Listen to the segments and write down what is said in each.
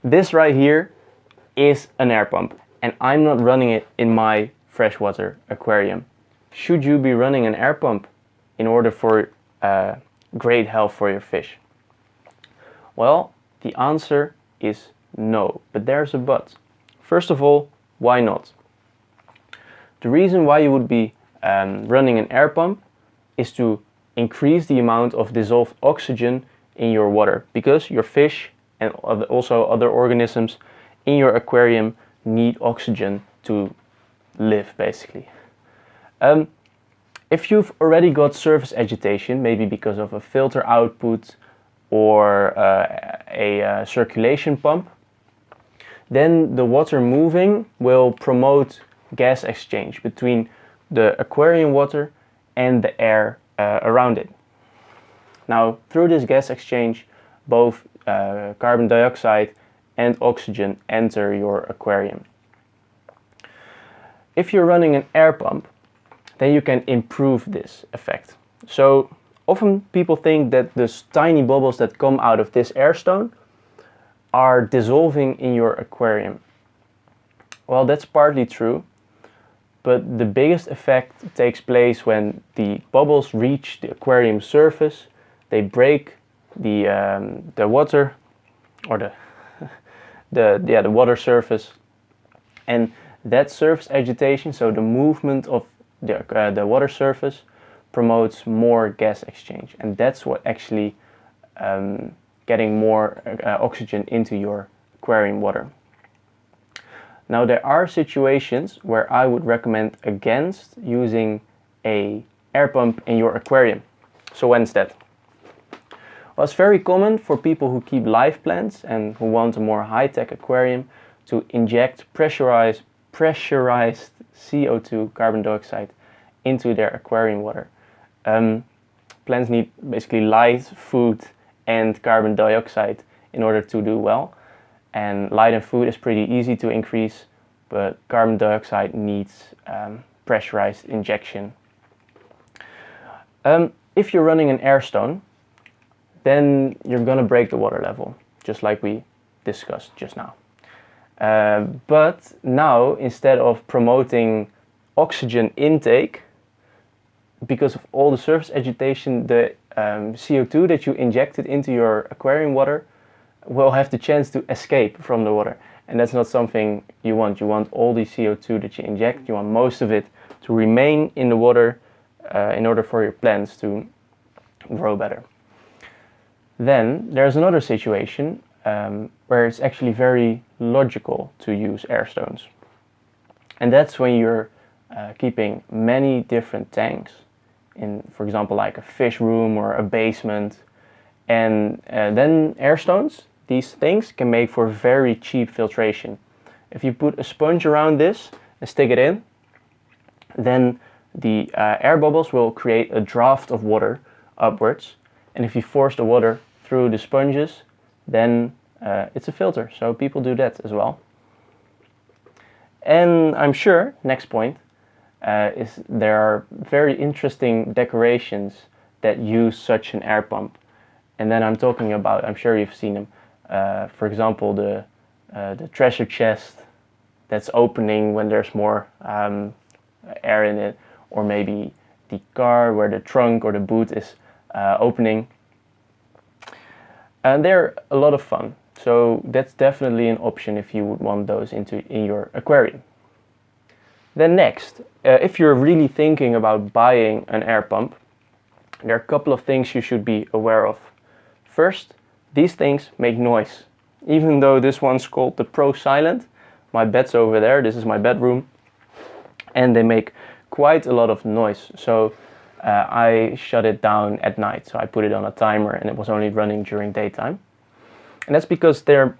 This right here is an air pump, and I'm not running it in my freshwater aquarium. Should you be running an air pump in order for great health for your fish? Well, the answer is no, but there's a but. First of all, why not? The reason why you would be running an air pump is to increase the amount of dissolved oxygen in your water, because your fish and also other organisms in your aquarium need oxygen to live, basically. If you've already got surface agitation, maybe because of a filter output or a circulation pump, then the water moving will promote gas exchange between the aquarium water and the air around it. Now, through this gas exchange, both carbon dioxide and oxygen enter your aquarium. If you're running an air pump, then you can improve this effect. So often people think that the tiny bubbles that come out of this airstone are dissolving in your aquarium. Well, that's partly true, but the biggest effect takes place when the bubbles reach the aquarium surface. They break the water, or the water surface, and that surface agitation, so the movement of the water surface, promotes more gas exchange, and that's what actually getting more oxygen into your aquarium water. Now, there are situations where I would recommend against using an air pump in your aquarium. So when's that? Well, it's very common for people who keep live plants and who want a more high-tech aquarium to inject pressurized CO2, carbon dioxide, into their aquarium water. Plants need basically light, food, and carbon dioxide in order to do well. And light and food is pretty easy to increase, but carbon dioxide needs pressurized injection. If you're running an airstone, then you're gonna break the water level, just like we discussed just now. But now, instead of promoting oxygen intake, because of all the surface agitation, the CO2 that you injected into your aquarium water will have the chance to escape from the water. And that's not something you want. You want all the CO2 that you inject, you want most of it to remain in the water in order for your plants to grow better. Then there's another situation where it's actually very logical to use airstones. And that's when you're keeping many different tanks in, for example, like a fish room or a basement. And then airstones, these things can make for very cheap filtration. If you put a sponge around this and stick it in, then the air bubbles will create a draft of water upwards. And if you force the water through the sponges, then it's a filter. So people do that as well. And I'm sure, next point, is there are very interesting decorations that use such an air pump. And then I'm talking about, I'm sure you've seen them, for example, the treasure chest that's opening when there's more air in it, or maybe the car where the trunk or the boot is opening. And they're a lot of fun. So that's definitely an option if you would want those in your aquarium. Then next, if you're really thinking about buying an air pump, there are a couple of things you should be aware of. First, these things make noise. Even though this one's called the Pro Silent, my bed's over there, this is my bedroom, and they make quite a lot of noise. So I shut it down at night. So I put it on a timer and it was only running during daytime. And that's because they're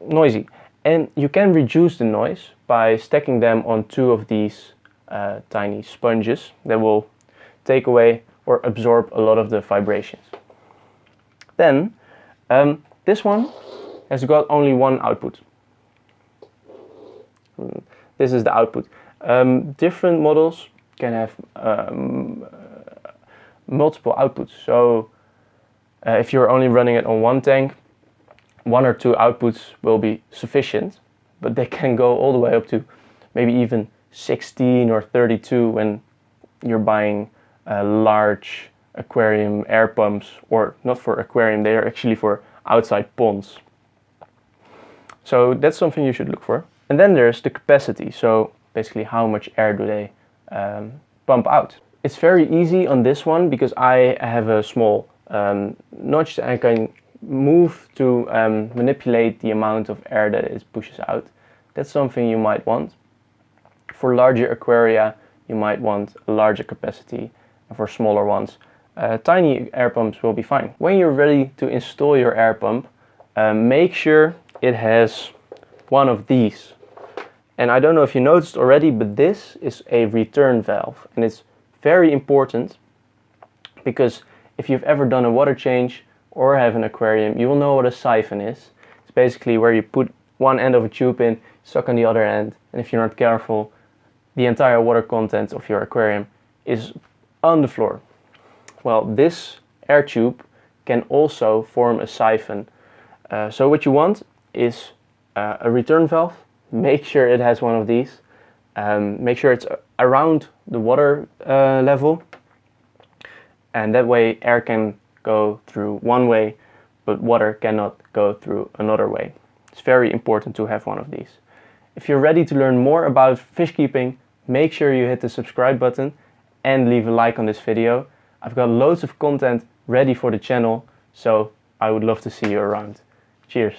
noisy. And you can reduce the noise by stacking them on two of these tiny sponges that will take away or absorb a lot of the vibrations. Then this one has got only one output. This is the output. Different models can have multiple outputs. So if you're only running it on one tank, one or two outputs will be sufficient, but they can go all the way up to maybe even 16 or 32 when you're buying large aquarium air pumps, or not for aquarium, they are actually for outside ponds. So that's something you should look for. And then there's the capacity, so basically how much air do they pump out. It's very easy on this one because I have a small notch and I can move to manipulate the amount of air that it pushes out. That's something you might want. For larger aquaria, you might want a larger capacity, and for smaller ones, tiny air pumps will be fine. When you're ready to install your air pump, make sure it has one of these. And I don't know if you noticed already, but this is a return valve, and it's very important because if you've ever done a water change or have an aquarium, you will know what a siphon is. It's basically where you put one end of a tube in, suck on the other end, and if you're not careful, the entire water content of your aquarium is on the floor. Well, this air tube can also form a siphon. So what you want is a return valve. Make sure it has one of these. Make sure it's around the water level, and that way air can go through one way, but water cannot go through another way. It's very important to have one of these. If you're ready to learn more about fish keeping, make sure you hit the subscribe button and leave a like on this video. I've got loads of content ready for the channel, so I would love to see you around. Cheers!